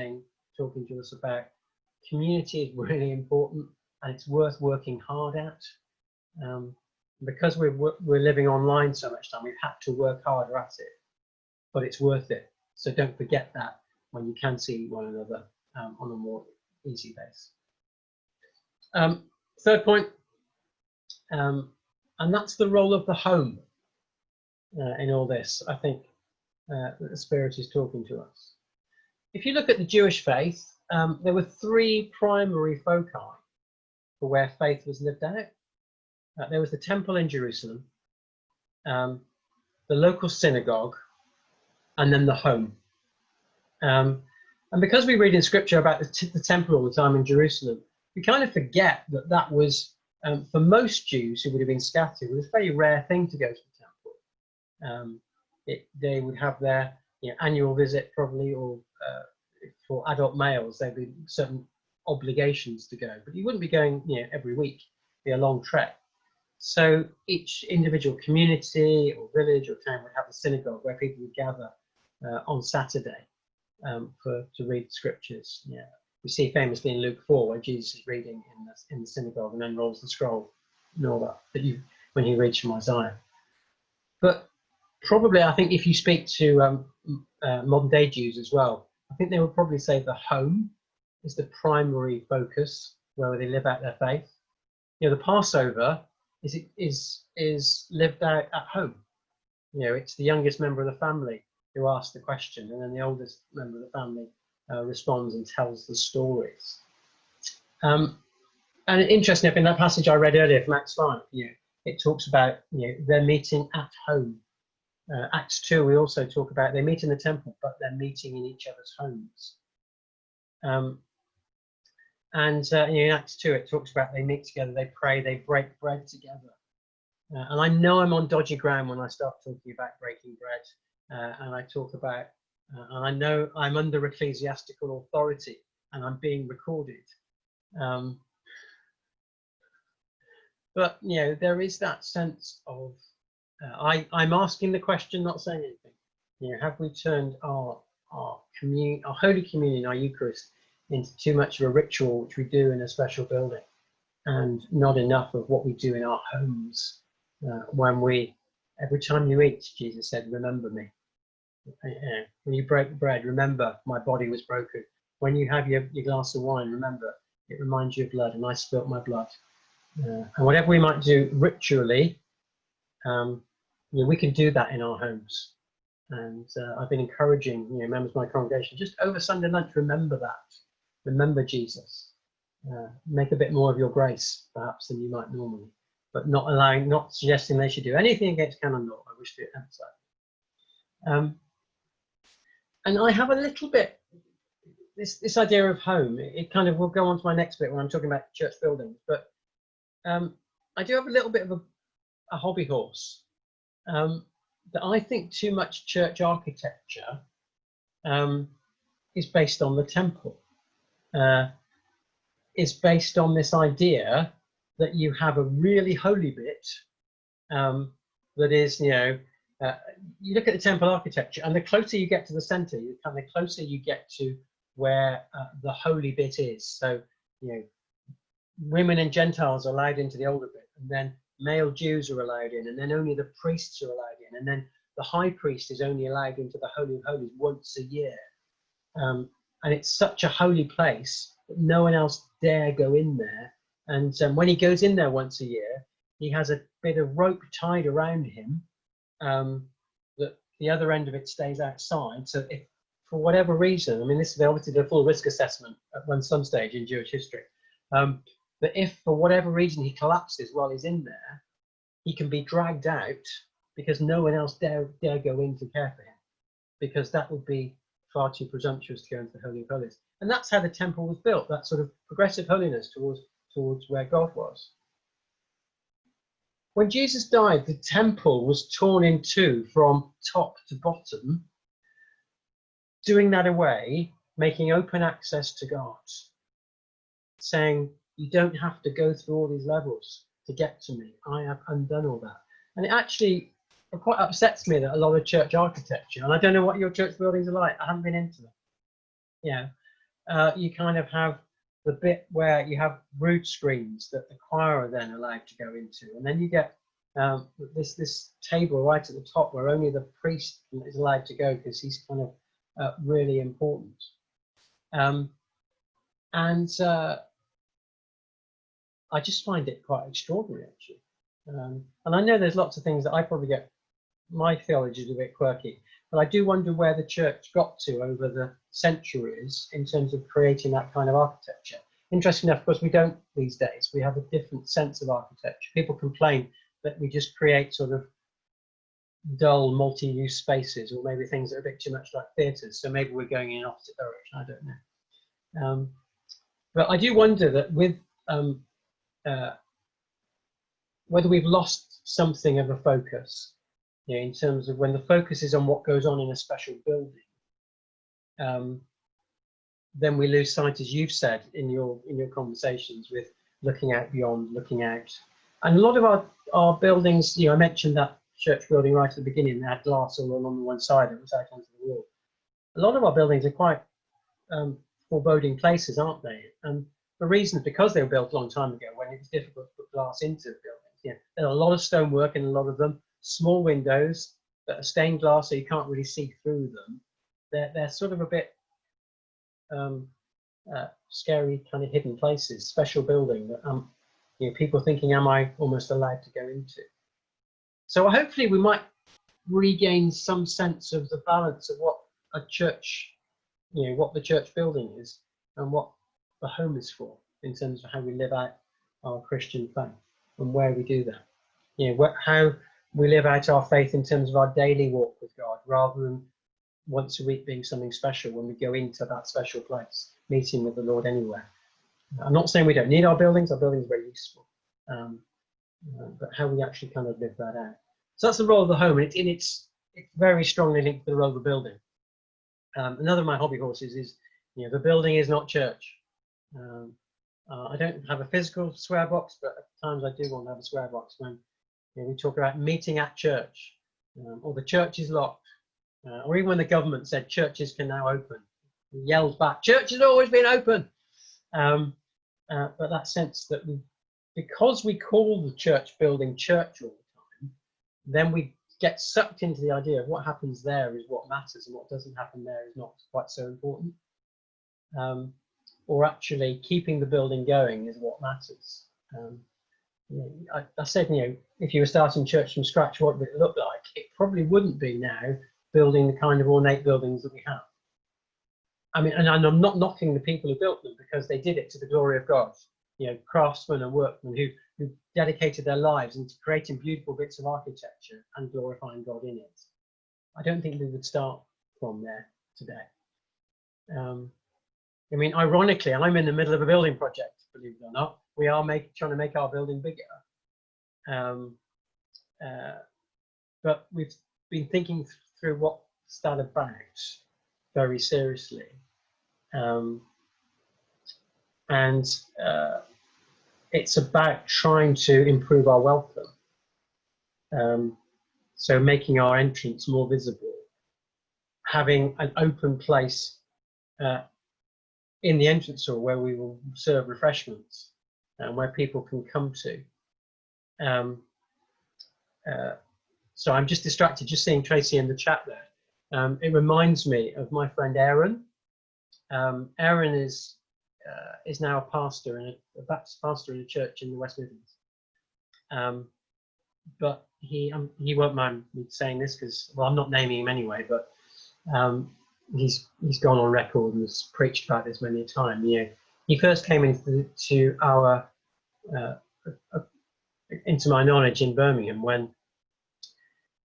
talking to us about community is really important and it's worth working hard at. Because we're living online so much time, we've had to work harder at it. But it's worth it. So don't forget that when you can see one another on a more easy base. Third point, and that's the role of the home in all this. I think that the Spirit is talking to us. If you look at the Jewish faith, there were 3 primary foci for where faith was lived out. There was the temple in Jerusalem, the local synagogue, and then the home. And because we read in scripture about the temple all the time in Jerusalem, we kind of forget that was, for most Jews who would have been scattered, it was a very rare thing to go to the temple. They would have their annual visit probably, or for adult males, there'd be certain obligations to go, but you wouldn't be going every week. It'd be a long trek. So each individual community or village or town would have a synagogue where people would gather on Saturday to read the scriptures. We see famously in Luke 4 where Jesus is reading in the synagogue and then rolls the scroll and all that when he reads from Isaiah. But probably, I think if you speak to modern day Jews as well, I think they would probably say the home is the primary focus where they live out their faith. The Passover is lived out at home. It's the youngest member of the family who asks the question, and then the oldest member of the family responds and tells the stories. And interestingly, in that passage I read earlier from Acts 5, it talks about they're meeting at home. Acts 2, we also talk about they meet in the temple, but they're meeting in each other's homes. In Acts 2, it talks about they meet together, they pray, they break bread together. And I know I'm on dodgy ground when I start talking about breaking bread, and I talk about, and I know I'm under ecclesiastical authority and I'm being recorded. But there is that sense of I'm asking the question, not saying anything. Have we turned our Holy Communion, our Eucharist, into too much of a ritual which we do in a special building, and not enough of what we do in our homes? Every time you eat, Jesus said, remember me. When you break the bread, remember my body was broken. When you have your glass of wine, remember it reminds you of blood, and I spilt my blood. And whatever we might do ritually, we can do that in our homes. And I've been encouraging members of my congregation, just over Sunday lunch, remember that. Remember Jesus. Make a bit more of your grace, perhaps, than you might normally, but not suggesting they should do anything against canon law. I wish to emphasize. And I have a little bit this idea of home. It kind of will go on to my next bit when I'm talking about church buildings. But I do have a little bit of a hobby horse. That I think too much church architecture is based on the temple. Is based on this idea that you have a really holy bit that is, you look at the temple architecture, and the closer you get to the center, the closer you get to where the holy bit is. So, women and Gentiles are allowed into the older bit, and then male Jews are allowed in, and then only the priests are allowed in, and then the high priest is only allowed into the Holy of Holies once a year. And it's such a holy place that no one else dare go in there. And when he goes in there once a year, he has a bit of rope tied around him that the other end of it stays outside. So if, for whatever reason, they obviously did a full risk assessment at some stage in Jewish history, that if for whatever reason he collapses while he's in there, he can be dragged out because no one else dare go in to care for him, because that would be far too presumptuous to go into the Holy of Holies. And that's how the temple was built, that sort of progressive holiness towards where God was. When Jesus died, the temple was torn in two from top to bottom, doing that away, making open access to God, saying, you don't have to go through all these levels to get to me. I have undone all that. And it actually quite upsets me that a lot of church architecture, and I don't know what your church buildings are like, I haven't been into them. You kind of have the bit where you have rood screens that the choir are then allowed to go into, and then you get this table right at the top where only the priest is allowed to go because he's kind of really important. I just find it quite extraordinary, actually. And I know there's lots of things that I probably get, my theology is a bit quirky, but I do wonder where the church got to over the centuries in terms of creating that kind of architecture. Interesting enough, of course, we don't these days. We have a different sense of architecture. People complain that we just create sort of dull multi-use spaces, or maybe things that are a bit too much like theatres. So maybe we're going in opposite direction, I don't know. But I do wonder that with whether we've lost something of a focus, in terms of when the focus is on what goes on in a special building, then we lose sight, as you've said in your conversations, with looking out beyond, looking out. And a lot of our buildings, I mentioned that church building right at the beginning, that had glass all along the one side that was out onto the wall. A lot of our buildings are quite foreboding places, aren't they? And the reason is because they were built a long time ago when it was difficult to put glass into the building. you know, there's a lot of stonework in a lot of them, small windows that are stained glass, so you can't really see through them. They're sort of a bit scary, kind of hidden places, special building that you know, people thinking, am I almost allowed to go into? So hopefully we might regain some sense of the balance of what a church, you know, what the church building is and what the home is for in terms of how we live out our Christian faith and where we do that. You know, how we live out our faith in terms of our daily walk with God, rather than once a week being something special when we go into that special place, meeting with the Lord anywhere. I'm not saying we don't need our buildings are very useful, but how we actually kind of live that out. So that's the role of the home, and it's very strongly linked to the role of the building. Another of my hobby horses is, you know, the building is not church. I don't have a physical swear box, but at times I do want to have a swear box when, you know, we talk about meeting at church, or the church is locked, or even when the government said churches can now open, we yelled back, church has always been open. But that sense that because we call the church building church all the time, then we get sucked into the idea of what happens there is what matters and what doesn't happen there is not quite so important. Or actually keeping the building going is what matters. You know, I said, you know, if you were starting church from scratch, what would it look like? It probably wouldn't be now building the kind of ornate buildings that we have. I mean, and I'm not knocking the people who built them, because they did it to the glory of God. You know, craftsmen and workmen who dedicated their lives into creating beautiful bits of architecture and glorifying God in it. I don't think we would start from there today. I mean, ironically, I'm in the middle of a building project, believe it or not. We are trying to make our building bigger. But we've been thinking through what's that about very seriously. It's about trying to improve our welcome. So making our entrance more visible, having an open place in the entrance hall where we will serve refreshments and where people can come to. So I'm just distracted just seeing Tracy in the chat there. It reminds me of my friend Aaron. Aaron is now a pastor a Baptist pastor in a church in the West Midlands. But he won't mind me saying this because, well, I'm not naming him anyway, but he's gone on record and has preached about this many a time. You know, he first came into my knowledge in Birmingham when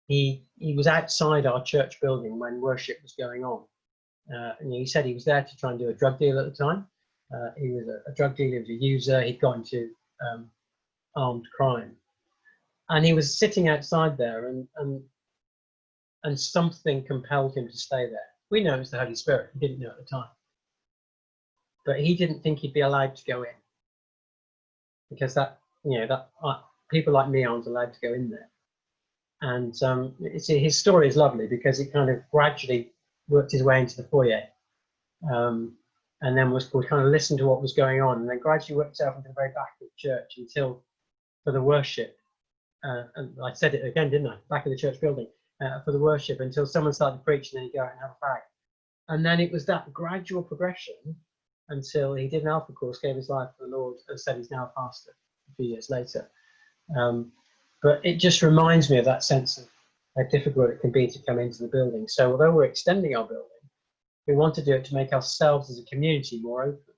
he was outside our church building when worship was going on. And he said he was there to try and do a drug deal at the time. He was a drug dealer, he was a user, he'd got into armed crime. And he was sitting outside there and something compelled him to stay there. We know it was the Holy Spirit, he didn't know at the time. But he didn't think he'd be allowed to go in. Because people like me aren't allowed to go in there. And his story is lovely because it kind of gradually worked his way into the foyer. And then we kind of listened to what was going on, and then gradually worked itself into the very back of the church until for the worship. And I said it again, didn't I? Back of the church building for the worship until someone started to preach, and then he'd go out and have a fag. And then it was that gradual progression until he did an Alpha course, gave his life to the Lord, and said he's now a pastor a few years later. But it just reminds me of that sense of how difficult it can be to come into the building. So although we're extending our building, we want to do it to make ourselves as a community more open.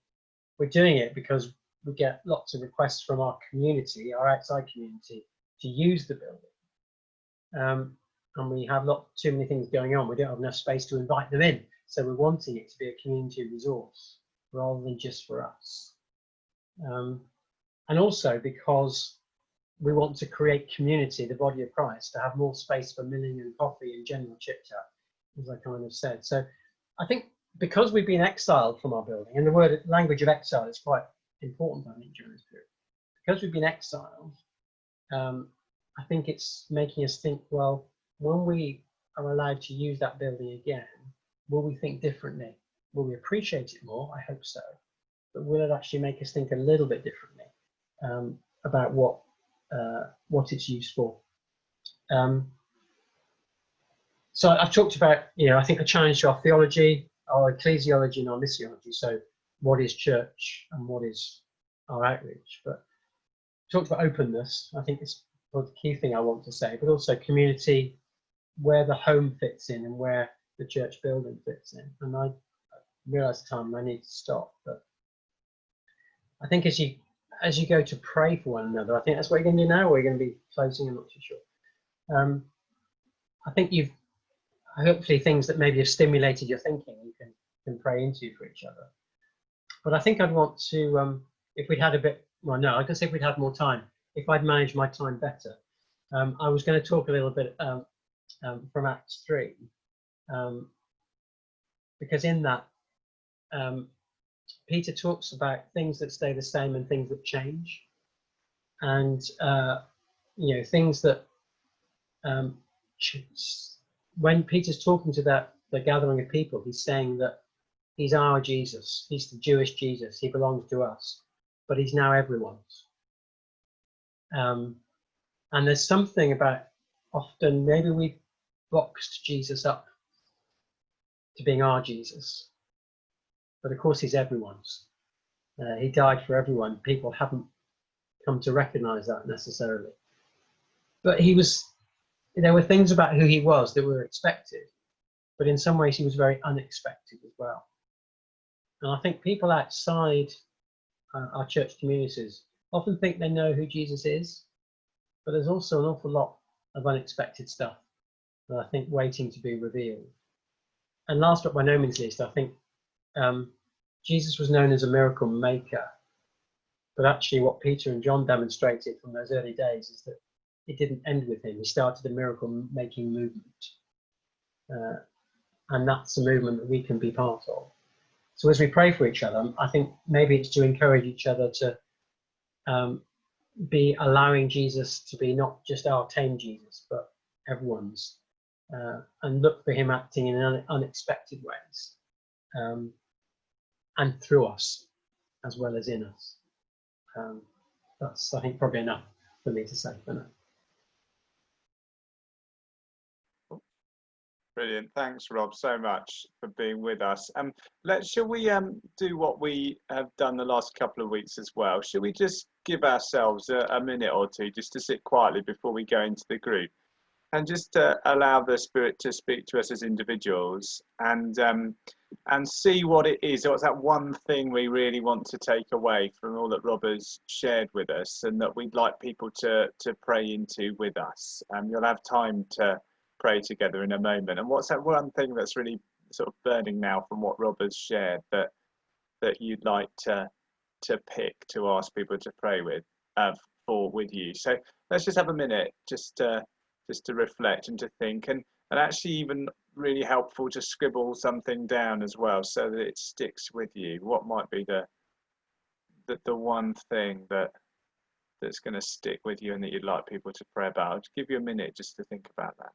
We're doing it because we get lots of requests from our community, our outside community, to use the building. And we have too many things going on. We don't have enough space to invite them in. So we're wanting it to be a community resource rather than just for us. And also because we want to create community, the body of Christ, to have more space for milling and coffee and general chit chat, as I kind of said. So I think because we've been exiled from our building, and the language of exile is quite important, I think, during this period. Because we've been exiled, I think it's making us think, well, when we are allowed to use that building again, will we think differently? Will we appreciate it more? I hope so. But will it actually make us think a little bit differently about what what it's used for. So I've talked about, I think a challenge to our theology, our ecclesiology and our missiology. So what is church and what is our outreach? But talked about openness. I think it's the key thing I want to say, but also community, where the home fits in and where the church building fits in. And I realise the time I need to stop, but I think as you go to pray for one another, I think that's what you're going to do now, or you're going to be closing, I'm not too sure. I think you've hopefully things that maybe have stimulated your thinking you can pray into for each other. But I think I'd want to, if we'd had a bit, well, no, I guess if we'd had more time, if I'd managed my time better, I was going to talk a little bit from Acts 3, because in that, Peter talks about things that stay the same and things that change, and things that when Peter's talking to the gathering of people, he's saying that he's our Jesus, he's the Jewish Jesus, he belongs to us, but he's now everyone's. And there's something about, often maybe we've boxed Jesus up to being our Jesus, but of course he's everyone's. He died for everyone. People haven't come to recognize that necessarily, but there were things about who he was that were expected, but in some ways he was very unexpected as well. And I think people outside our church communities often think they know who Jesus is, but there's also an awful lot of unexpected stuff that I think waiting to be revealed. And last but by no means least, I think Jesus was known as a miracle maker, but actually what Peter and John demonstrated from those early days is that it didn't end with him. He started a miracle making movement, and that's a movement that we can be part of. So as we pray for each other, I think maybe it's to encourage each other to be allowing Jesus to be not just our tame Jesus, but everyone's, and look for him acting in unexpected ways, and through us as well as in us. That's, I think, probably enough for me to say for now. Brilliant. Thanks, Rob, so much for being with us. Shall we do what we have done the last couple of weeks as well? Shall we just give ourselves a minute or two just to sit quietly before we go into the group, and just allow the Spirit to speak to us as individuals, and see what it is, what's that one thing we really want to take away from all that Rob has shared with us, and that we'd like people to pray into with us. You'll have time to pray together in a moment. And what's that one thing that's really sort of burning now from what Rob has shared that you'd like to pick to ask people to pray with you? So let's just have a minute just to reflect and to think, and actually even really helpful to scribble something down as well so that it sticks with you. What might be the one thing that's going to stick with you and that you'd like people to pray about? I'll just give you a minute just to think about that.